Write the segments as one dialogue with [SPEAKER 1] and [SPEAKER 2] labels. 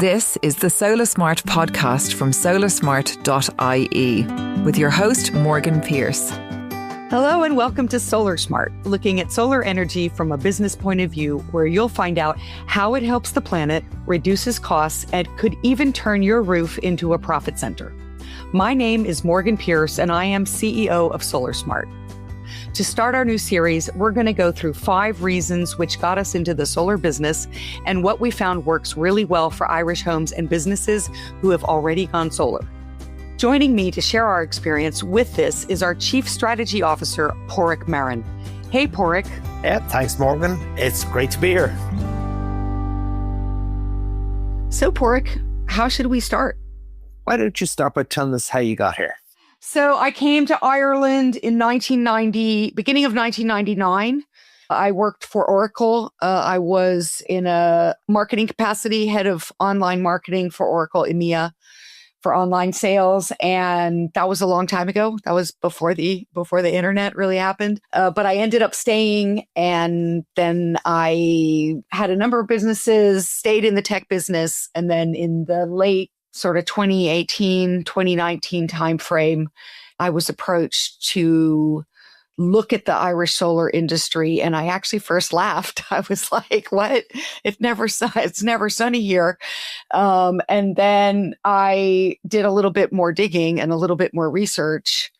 [SPEAKER 1] This is the SolarSmart podcast from SolarSmart.ie with your host, Morgan Pierce.
[SPEAKER 2] Hello and welcome to SolarSmart, looking at solar energy from a business point of view, where you'll find out how it helps the planet, reduces costs, and could even turn your roof into a profit center. My name is Morgan Pierce, and I am CEO of SolarSmart. To start our new series, we're going to go through 5 reasons which got us into the solar business and what we found works really well for Irish homes and businesses who have already gone solar. Joining me to share our experience with this is our Chief Strategy Officer, Padraic Marren. Hey, Padraic.
[SPEAKER 3] Yeah, thanks, Morgan. It's great to be here.
[SPEAKER 2] So, Padraic, how should we start?
[SPEAKER 3] Why don't you start by telling us how you got here?
[SPEAKER 2] So I came to Ireland in beginning of 1999. I worked for Oracle. I was in a marketing capacity, head of online marketing for Oracle EMEA for online sales. And that was a long time ago. That was before the internet really happened. But I ended up staying, and then I had a number of businesses, stayed in the tech business. And then in the late sort of 2018, 2019 timeframe, I was approached to look at the Irish solar industry. And I actually first laughed. I was like, what? It's never sunny here. And then I did a little bit more digging and a little bit more research.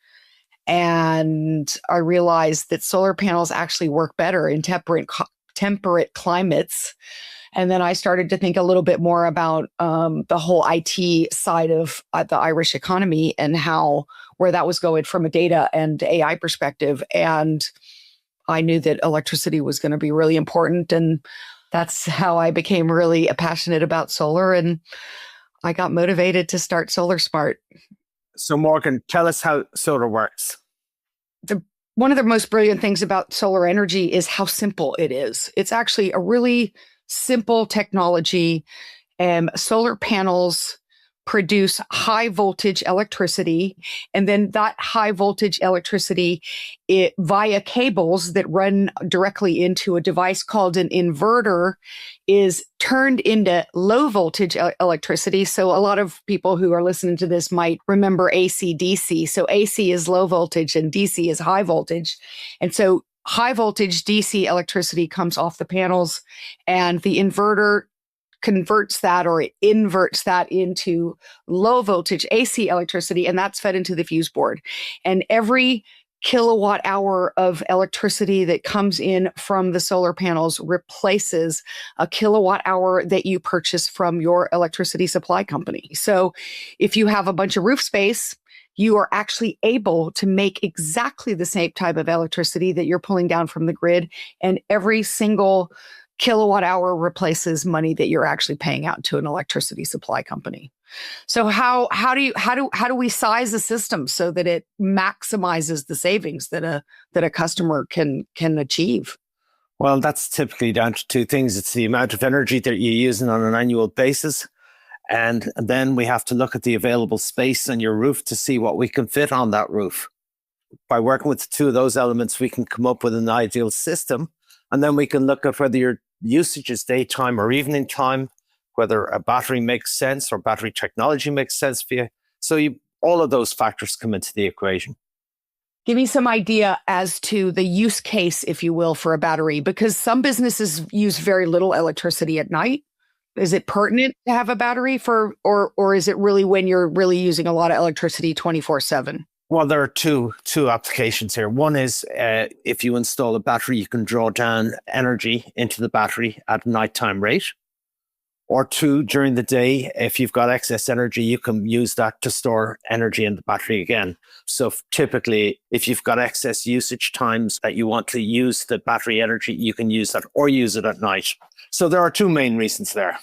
[SPEAKER 2] And I realized that solar panels actually work better in temperate climates. And then I started to think a little bit more about the whole IT side of the Irish economy and where that was going from a data and AI perspective. And I knew that electricity was going to be really important. And that's how I became really passionate about solar. And I got motivated to start SolarSmart.
[SPEAKER 3] So, Morgan, tell us how solar works.
[SPEAKER 2] One of the most brilliant things about solar energy is how simple it is. It's actually a really simple technology. Solar panels produce high voltage electricity, and then that high voltage electricity via cables that run directly into a device called an inverter is turned into low voltage electricity. So a lot of people who are listening to this might remember AC, DC. So AC is low voltage and DC is high voltage. And so high voltage DC electricity comes off the panels, and the inverter converts that, or it inverts that into low voltage AC electricity, and that's fed into the fuse board. And every kilowatt hour of electricity that comes in from the solar panels replaces a kilowatt hour that you purchase from your electricity supply company. So if you have a bunch of roof space, you are actually able to make exactly the same type of electricity that you're pulling down from the grid. And every single kilowatt hour replaces money that you're actually paying out to an electricity supply company. So how do we size the system so that it maximizes the savings that a customer can achieve?
[SPEAKER 3] Well, that's typically down to 2 things. It's the amount of energy that you're using on an annual basis. And then we have to look at the available space on your roof to see what we can fit on that roof. By working with 2 of those elements, we can come up with an ideal system. And then we can look at whether your usage is daytime or evening time, whether a battery makes sense or battery technology makes sense for you. So all of those factors come into the equation.
[SPEAKER 2] Give me some idea as to the use case, if you will, for a battery, because some businesses use very little electricity at night. Is it pertinent to have a battery or is it really when you're really using a lot of electricity 24/7?
[SPEAKER 3] Well, there are two applications here. One is if you install a battery, you can draw down energy into the battery at nighttime rate. Or 2, during the day, if you've got excess energy, you can use that to store energy in the battery again. So typically, if you've got excess usage times that you want to use the battery energy, you can use that or use it at night. So there are 2 main reasons there.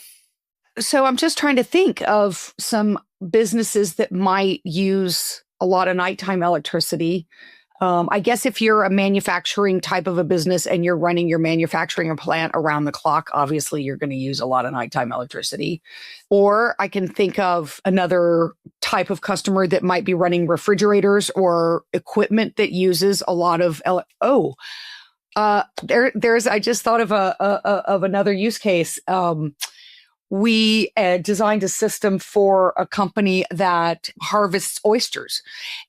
[SPEAKER 2] So I'm just trying to think of some businesses that might use a lot of nighttime electricity. I guess if you're a manufacturing type of a business and you're running your manufacturing plant around the clock, obviously you're going to use a lot of nighttime electricity. Or I can think of another type of customer that might be running refrigerators or equipment that uses a lot of I just thought of another use case. we designed a system for a company that harvests oysters,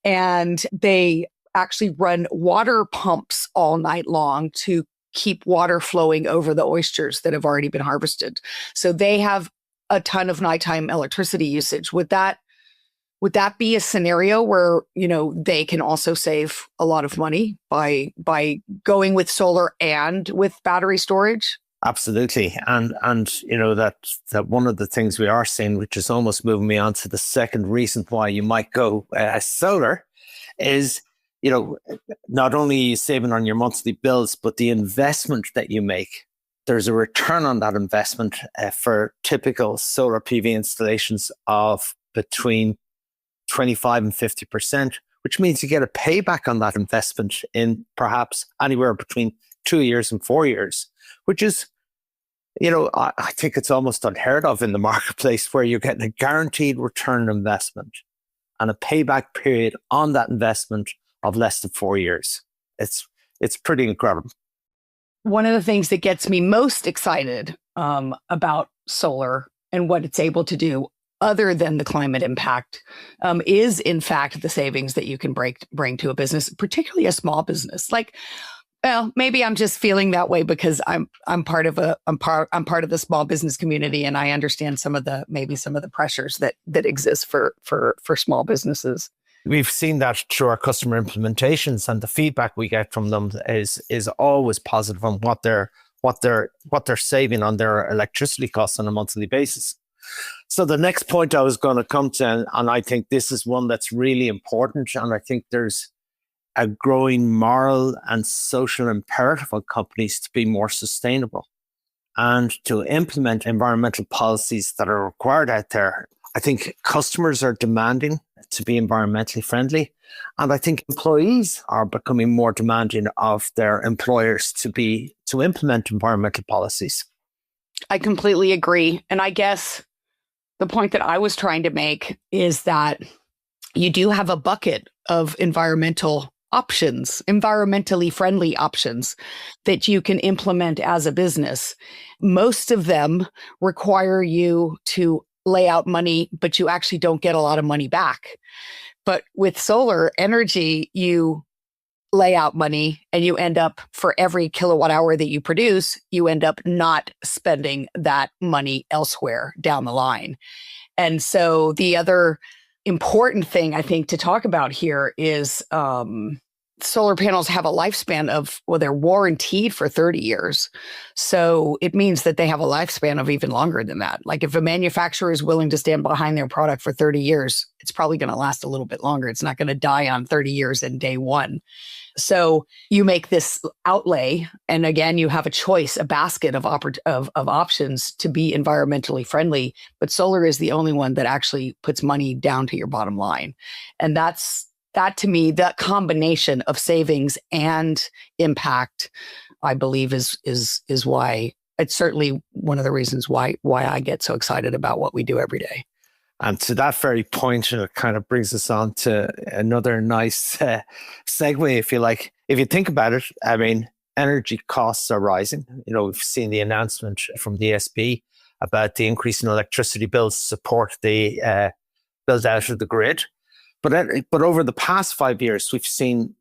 [SPEAKER 2] and they actually run water pumps all night long to keep water flowing over the oysters that have already been harvested. So they have a ton of nighttime electricity usage. Would that be a scenario where, they can also save a lot of money by going with solar and with battery storage?
[SPEAKER 3] Absolutely. And that one of the things we are seeing, which is almost moving me on to the second reason why you might go solar, is, not only are you saving on your monthly bills, but the investment that you make, there's a return on that investment for typical solar PV installations of between 25 and 50%, which means you get a payback on that investment in perhaps anywhere between 2 years and 4 years, which is, I think it's almost unheard of in the marketplace, where you're getting a guaranteed return on investment and a payback period on that investment of less than 4 years. It's pretty incredible.
[SPEAKER 2] One of the things that gets me most excited about solar and what it's able to do, other than the climate impact, is in fact the savings that you can bring to a business, particularly a small business. Well, maybe I'm just feeling that way because I'm part of the small business community, and I understand some of the pressures that exist for small businesses.
[SPEAKER 3] We've seen that through our customer implementations, and the feedback we get from them is always positive on what they're saving on their electricity costs on a monthly basis. So the next point I was going to come to, and I think this is one that's really important, and I think there's a growing moral and social imperative on companies to be more sustainable and to implement environmental policies that are required out there. I think customers are demanding to be environmentally friendly, and I think employees are becoming more demanding of their employers to implement environmental policies.
[SPEAKER 2] I completely agree. And I guess the point that I was trying to make is that you do have a bucket of environmentally friendly options that you can implement as a business. Most of them require you to lay out money, but you actually don't get a lot of money back. But with solar energy, you lay out money and you end up, for every kilowatt hour that you produce, you end up not spending that money elsewhere down the line. And so the other important thing I think to talk about here is solar panels have a lifespan they're warranted for 30 years. So it means that they have a lifespan of even longer than that. Like if a manufacturer is willing to stand behind their product for 30 years, it's probably going to last a little bit longer. It's not going to die on 30 years in day one. So you make this outlay, and again, you have a choice, a basket of options to be environmentally friendly, but solar is the only one that actually puts money down to your bottom line. And that to me, that combination of savings and impact, I believe is why it's certainly one of the reasons why I get so excited about what we do every day.
[SPEAKER 3] And to that very point, it kind of brings us on to another nice segue, if you like. If you think about it, I mean, energy costs are rising. We've seen the announcement from the ESB about the increase in electricity bills to support the build out of the grid. But over the past 5 years, we've seen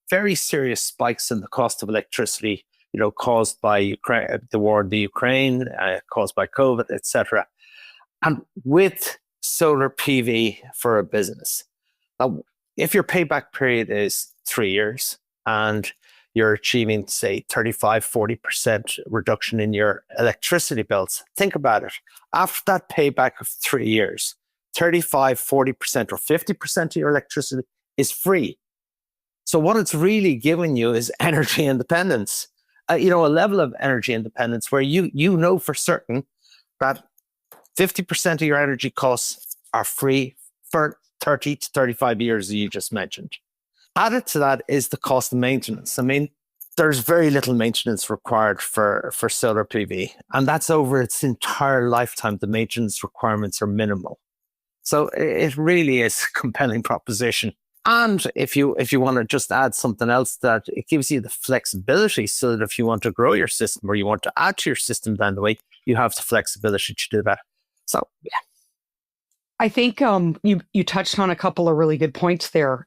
[SPEAKER 3] very serious spikes in the cost of electricity, caused by the war in the Ukraine, caused by COVID, etc. And with solar PV for a business, if your payback period is 3 years and you're achieving, say, 35, 40% reduction in your electricity bills, think about it. After that payback of 3 years, 35, 40% or 50% of your electricity is free. So what it's really giving you is energy independence, a level of energy independence where you know for certain that 50% of your energy costs are free for 30 to 35 years, as you just mentioned. Added to that is the cost of maintenance. I mean, there's very little maintenance required for solar PV, and that's over its entire lifetime. The maintenance requirements are minimal. So it really is a compelling proposition. And if you want to just add something else, that it gives you the flexibility so that if you want to grow your system or you want to add to your system down the way, you have the flexibility to do that. So, yeah.
[SPEAKER 2] I think you touched on a couple of really good points there.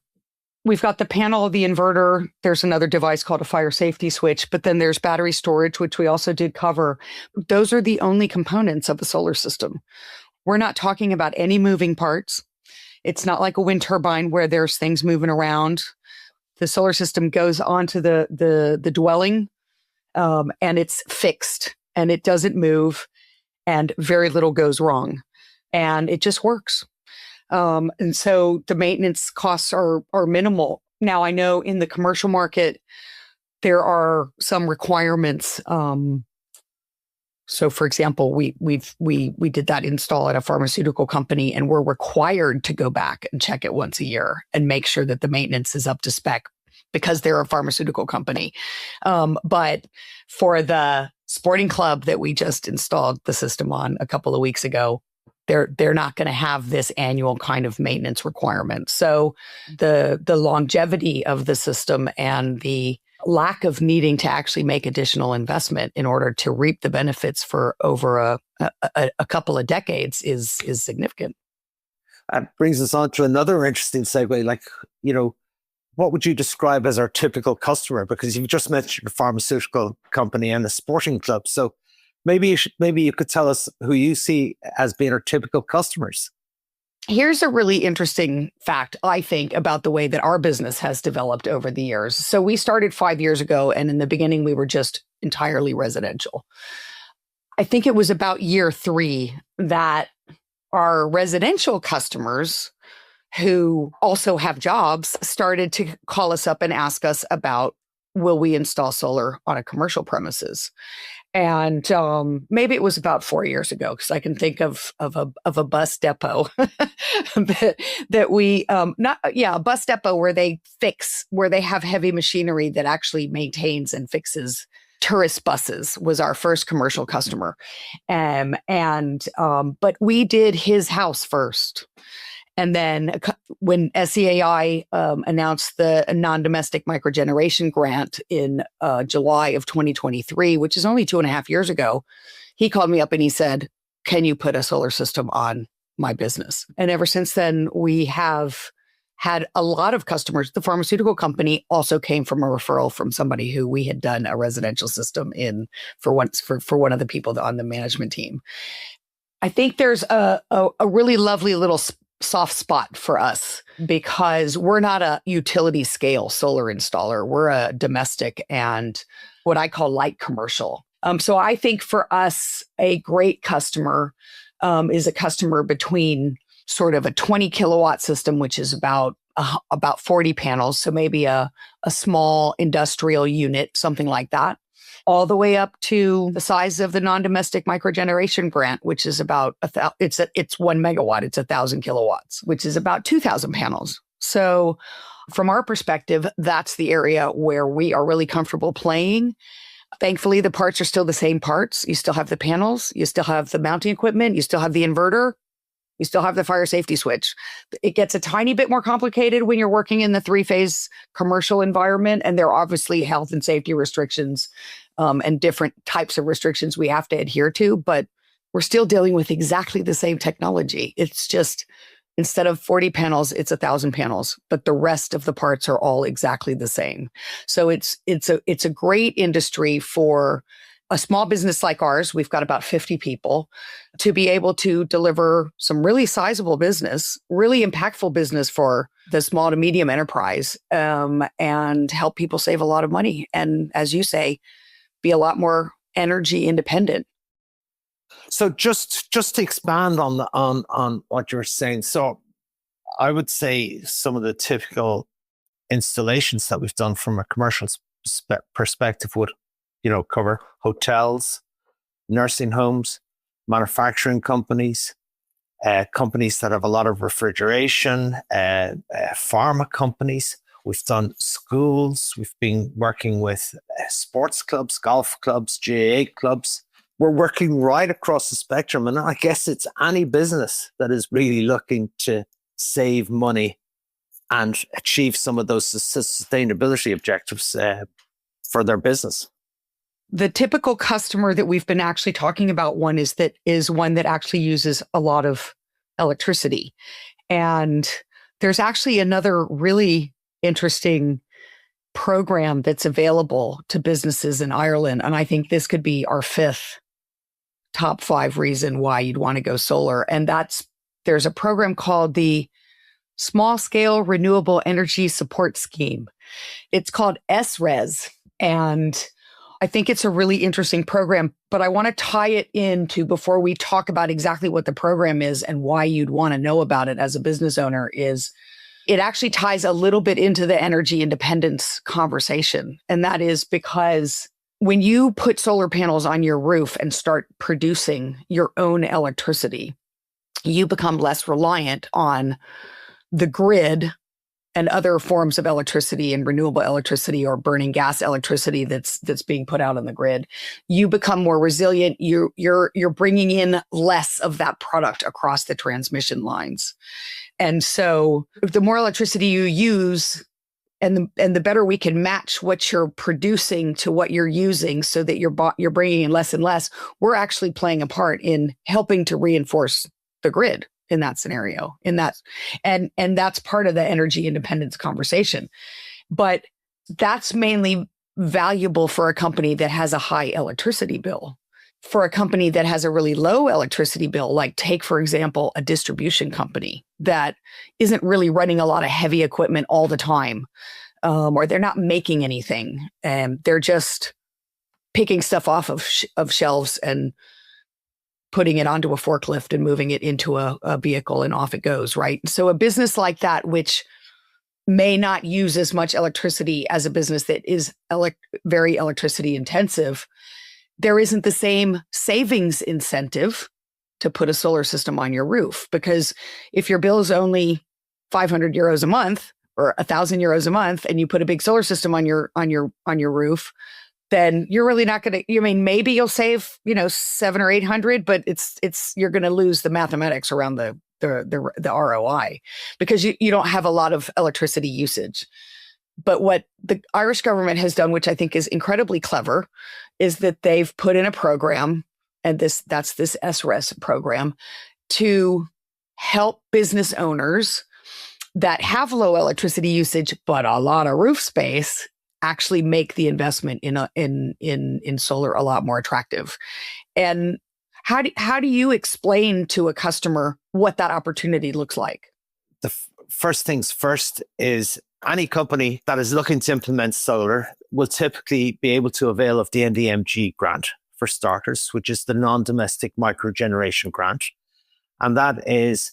[SPEAKER 2] We've got the panel, the inverter. There's another device called a fire safety switch, but then there's battery storage, which we also did cover. Those are the only components of the solar system. We're not talking about any moving parts. It's not like a wind turbine where there's things moving around. The solar system goes onto the dwelling, and it's fixed, and it doesn't move, and very little goes wrong, and it just works. And so the maintenance costs are minimal. Now, I know in the commercial market, there are some requirements. So, for example, we did that install at a pharmaceutical company, and we're required to go back and check it once a year and make sure that the maintenance is up to spec because they're a pharmaceutical company. But for the sporting club that we just installed the system on a couple of weeks ago, they're not going to have this annual kind of maintenance requirement. So the longevity of the system and the lack of needing to actually make additional investment in order to reap the benefits for over a couple of decades is significant.
[SPEAKER 3] That brings us on to another interesting segue. Like, what would you describe as our typical customer? Because you've just mentioned a pharmaceutical company and a sporting club. So maybe you could tell us who you see as being our typical customers.
[SPEAKER 2] Here's a really interesting fact, I think, about the way that our business has developed over the years. So we started 5 years ago, and in the beginning, we were just entirely residential. I think it was about year 3 that our residential customers, who also have jobs, started to call us up and ask us about, will we install solar on a commercial premises? And maybe it was about 4 years ago, because I can think of a bus depot that we a bus depot where they have heavy machinery that actually maintains and fixes tourist buses was our first commercial customer, but we did his house first. And then when SEAI announced the non-domestic microgeneration grant in July of 2023, which is only 2.5 years ago, he called me up and he said, "Can you put a solar system on my business?" And ever since then, we have had a lot of customers. The pharmaceutical company also came from a referral from somebody who we had done a residential system in for one of the people on the management team. I think there's a really lovely little soft spot for us because we're not a utility scale solar installer. We're a domestic and what I call light commercial. So I think for us, a great customer is a customer between sort of a 20 kilowatt system, which is about 40 panels. So maybe a small industrial unit, something like that, all the way up to the size of the non-domestic microgeneration grant, which is about it's 1 megawatt. It's 1,000 kilowatts, which is about 2,000 panels. So from our perspective, that's the area where we are really comfortable playing. Thankfully, the parts are still the same parts. You still have the panels, you still have the mounting equipment, you still have the inverter, you still have the fire safety switch. It gets a tiny bit more complicated when you're working in the 3-phase commercial environment, and there are obviously health and safety restrictions and different types of restrictions we have to adhere to, but we're still dealing with exactly the same technology. It's just instead of 40 panels, it's 1,000 panels, but the rest of the parts are all exactly the same. So it's a great industry for a small business like ours. We've got about 50 people to be able to deliver some really sizable business, really impactful business for the small to medium enterprise, and help people save a lot of money. And as you say, be a lot more energy independent.
[SPEAKER 3] So just to expand on what you're saying, so I would say some of the typical installations that we've done from a commercial perspective would, cover hotels, nursing homes, manufacturing companies, companies that have a lot of refrigeration, pharma companies. We've done schools. We've been working with sports clubs, golf clubs, GAA clubs. We're working right across the spectrum. And I guess it's any business that is really looking to save money and achieve some of those sustainability objectives for their business.
[SPEAKER 2] The typical customer that we've been actually talking about is one that actually uses a lot of electricity. And there's actually another really interesting program that's available to businesses in Ireland. And I think this could be our fifth top 5 reason why you'd want to go solar. And there's a program called the Small Scale Renewable Energy Support Scheme. It's called SRES. And I think it's a really interesting program, but I want to tie it into, before we talk about exactly what the program is and why you'd want to know about it as a business owner, is it actually ties a little bit into the energy independence conversation. And that is because when you put solar panels on your roof and start producing your own electricity, you become less reliant on the grid and other forms of electricity and renewable electricity or burning gas electricity that's being put out on the grid. You become more resilient. You're bringing in less of that product across the transmission lines. And so the more electricity you use, and the better we can match what you're producing to what you're using, so that you're bringing in less and less, we're actually playing a part in helping to reinforce the grid in that scenario, and that's part of the energy independence conversation. But that's mainly valuable for a company that has a high electricity bill. For a company that has a really low electricity bill, like take, for example, a distribution company that isn't really running a lot of heavy equipment all the time, or they're not making anything, and they're just picking stuff off of shelves and putting it onto a forklift and moving it into a vehicle, and off it goes, right? So a business like that, which may not use as much electricity as a business that is very electricity intensive, there isn't the same savings incentive to put a solar system on your roof. Because if your bill is only 500 euros a month or 1,000 euros a month, and you put a big solar system on your roof, then you're really not going to, maybe you'll save, 700 or 800, but you're going to lose the mathematics around the ROI, because you don't have a lot of electricity usage. But what the Irish government has done, which I think is incredibly clever, is that they've put in a program, and that's this SRES program, to help business owners that have low electricity usage but a lot of roof space actually make the investment in solar a lot more attractive. And how do you explain to a customer what that opportunity looks like?
[SPEAKER 3] The first things first is any company that is looking to implement solar will typically be able to avail of the NDMG grant, for starters, which is the non-domestic microgeneration grant. And that is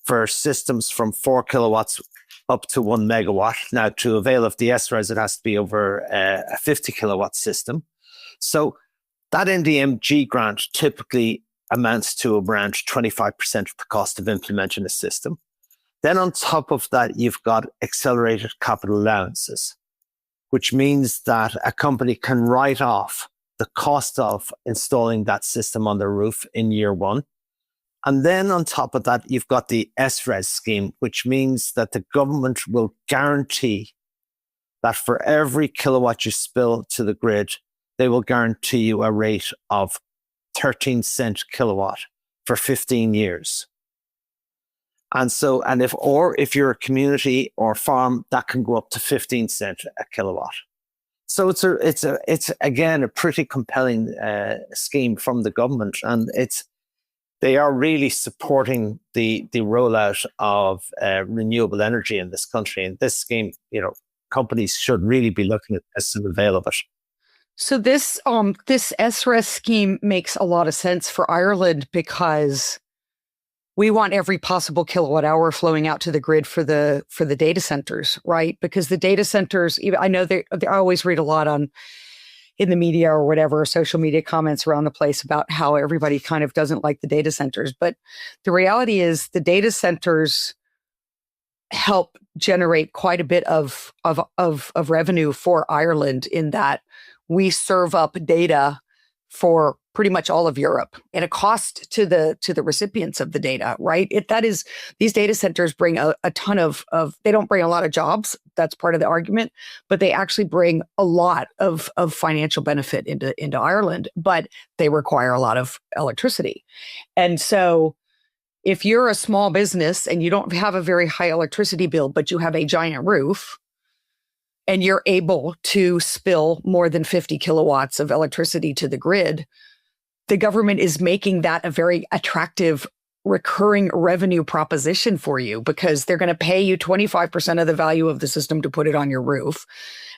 [SPEAKER 3] for systems from 4 kilowatts up to 1 megawatt. Now, to avail of the SRES, it has to be over a 50 kilowatt system. So that NDMG grant typically amounts to around 25% of the cost of implementing a system. Then on top of that, you've got accelerated capital allowances, which means that a company can write off the cost of installing that system on their roof in year 1. And then on top of that, you've got the SRES scheme, which means that the government will guarantee that for every kilowatt you spill to the grid, they will guarantee you a rate of 13 cent kilowatt for 15 years. And so, if you're a community or farm, that can go up to 15 cent a kilowatt. So it's again a pretty compelling scheme from the government, and they are really supporting the rollout of renewable energy in this country. And this scheme, companies should really be looking at this and avail of it.
[SPEAKER 2] So this SRES scheme makes a lot of sense for Ireland, because we want every possible kilowatt hour flowing out to the grid for the data centers, right? Because the data centers, I know I always read a lot in the media or whatever, social media comments around the place about how everybody kind of doesn't like the data centers. But the reality is the data centers help generate quite a bit of revenue for Ireland, in that we serve up data for pretty much all of Europe, and a cost to the recipients of the data, right? These data centers bring a ton of they don't bring a lot of jobs. That's part of the argument, but they actually bring a lot of financial benefit into Ireland, but they require a lot of electricity. And so if you're a small business and you don't have a very high electricity bill, but you have a giant roof, and you're able to spill more than 50 kilowatts of electricity to the grid, the government is making that a very attractive recurring revenue proposition for you, because they're going to pay you 25% of the value of the system to put it on your roof.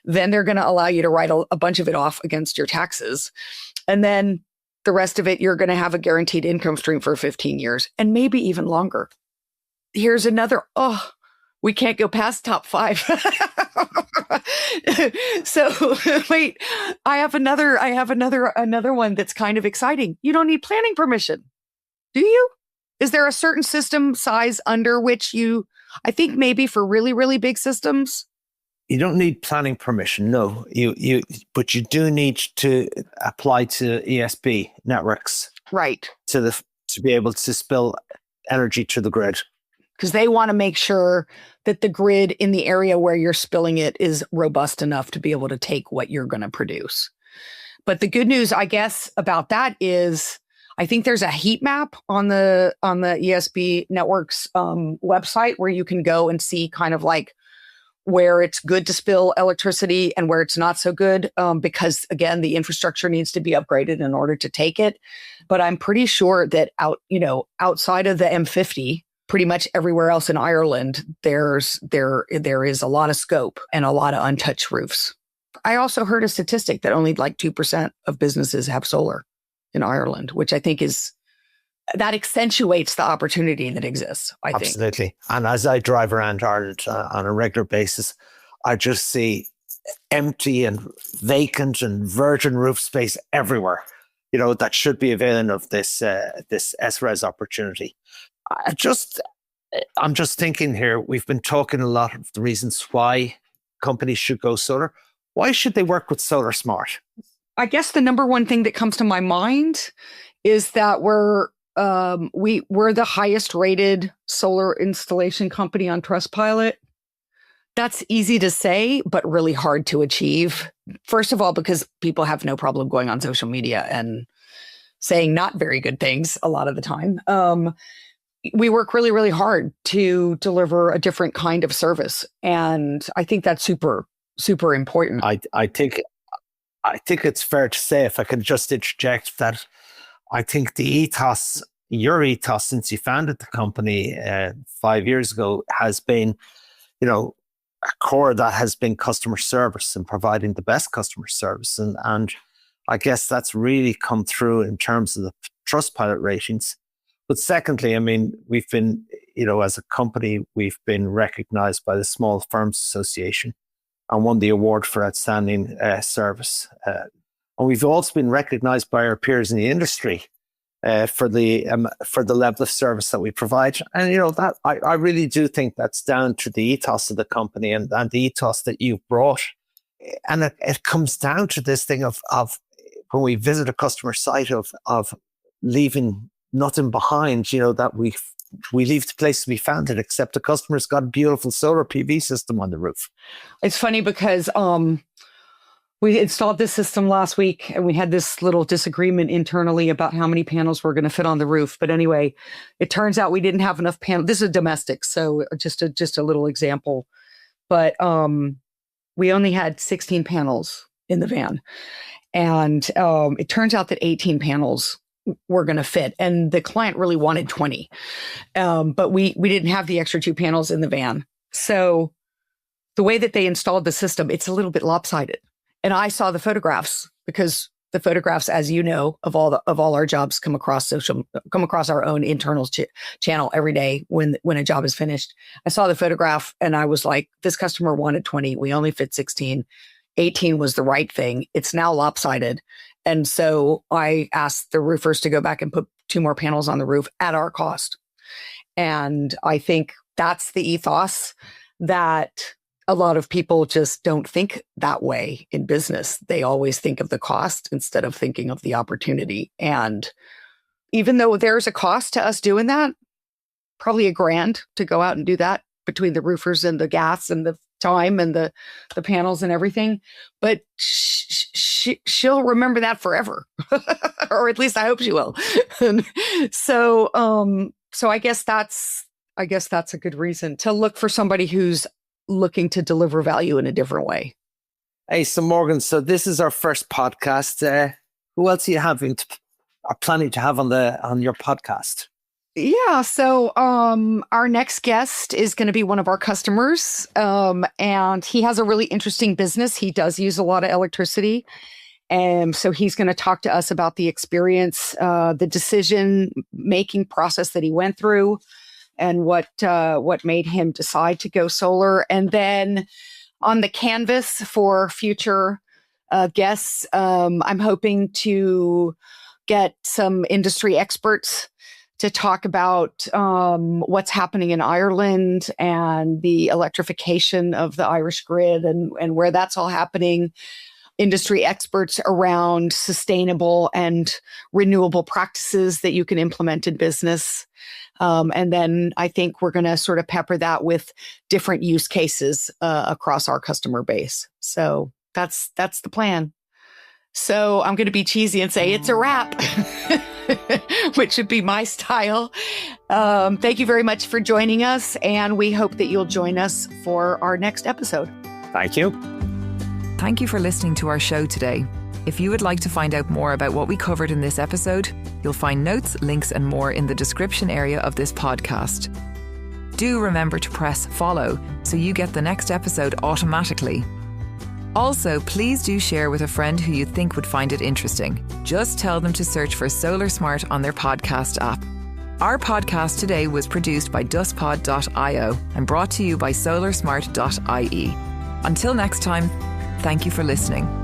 [SPEAKER 2] Then they're going to allow you to write a bunch of it off against your taxes. And then the rest of it, you're going to have a guaranteed income stream for 15 years and maybe even longer. Here's another, we can't go past top 5. So wait, I have another one that's kind of exciting. You don't need planning permission, do you? Is there a certain system size under which I think maybe for really, really big systems?
[SPEAKER 3] You don't need planning permission, no. But you do need to apply to ESB networks,
[SPEAKER 2] right?
[SPEAKER 3] To be able to spill energy to the grid,
[SPEAKER 2] because they want to make sure that the grid in the area where you're spilling it is robust enough to be able to take what you're going to produce. But the good news, I guess, about that is, I think there's a heat map on the ESB network's website where you can go and see kind of like where it's good to spill electricity and where it's not so good, because again, the infrastructure needs to be upgraded in order to take it. But I'm pretty sure that outside of the M50, pretty much everywhere else in Ireland, there is a lot of scope and a lot of untouched roofs. I also heard a statistic that only like 2% of businesses have solar in Ireland, which I think that accentuates the opportunity that exists, I think.
[SPEAKER 3] Absolutely. And as I drive around Ireland on a regular basis, I just see empty and vacant and virgin roof space everywhere, that should be availing of this SRES opportunity. I'm just thinking here, we've been talking a lot of the reasons why companies should go solar. Why should they work with SolarSmart?
[SPEAKER 2] I guess the number one thing that comes to my mind is that we're the highest rated solar installation company on Trustpilot. That's easy to say, but really hard to achieve. First of all, because people have no problem going on social media and saying not very good things a lot of the time. We work really, really hard to deliver a different kind of service. And I think that's super, super important.
[SPEAKER 3] I think it's fair to say, if I could just interject, that I think your ethos since you founded the company 5 years ago has been, a core that has been customer service and providing the best customer service. And I guess that's really come through in terms of the Trustpilot ratings. But secondly, I mean, we've been, as a company, we've been recognized by the Small Firms Association and won the award for outstanding service. And we've also been recognized by our peers in the industry for the level of service that we provide. And, that I really do think that's down to the ethos of the company and the ethos that you've brought. And it comes down to this thing of when we visit a customer site of leaving nothing behind, that we leave the place to be founded, except the customer's got a beautiful solar PV system on the roof.
[SPEAKER 2] It's funny because we installed this system last week and we had this little disagreement internally about how many panels were going to fit on the roof. But anyway, it turns out we didn't have enough panels. This is domestic, so just a little example. But we only had 16 panels in the van. And it turns out that 18 panels were going to fit. And the client really wanted 20. But we didn't have the extra 2 panels in the van. So the way that they installed the system, it's a little bit lopsided. And I saw the photographs, because the photographs, as you know, of all our jobs come across our own internal channel every day when a job is finished. I saw the photograph and I was like, this customer wanted 20. We only fit 16. 18 was the right thing. It's now lopsided. And so I asked the roofers to go back and put 2 more panels on the roof at our cost. And I think that's the ethos that a lot of people just don't think that way in business. They always think of the cost instead of thinking of the opportunity. And even though there's a cost to us doing that, probably $1,000 to go out and do that between the roofers and the gas and the time and the panels and everything. But she'll remember that forever, or at least I hope she will. So I guess that's a good reason to look for somebody who's looking to deliver value in a different way.
[SPEAKER 3] Hey, so Morgan, so this is our first podcast. Who else are you are planning to have on your podcast?
[SPEAKER 2] Yeah, so our next guest is going to be one of our customers, and he has a really interesting business. He does use a lot of electricity, and so he's going to talk to us about the experience, the decision-making process that he went through, and what made him decide to go solar. And then on the canvas for future guests, I'm hoping to get some industry experts to talk about what's happening in Ireland and the electrification of the Irish grid and where that's all happening. Industry experts around sustainable and renewable practices that you can implement in business. And then I think we're going to sort of pepper that with different use cases across our customer base. So that's the plan. So I'm going to be cheesy and say it's a wrap, which would be my style. Thank you very much for joining us, and we hope that you'll join us for our next episode.
[SPEAKER 3] Thank you.
[SPEAKER 1] Thank you for listening to our show today. If you would like to find out more about what we covered in this episode, you'll find notes, links, and more in the description area of this podcast. Do remember to press follow so you get the next episode automatically. Also, please do share with a friend who you think would find it interesting. Just tell them to search for SolarSmart on their podcast app. Our podcast today was produced by dustpod.io and brought to you by SolarSmart.ie. Until next time, thank you for listening.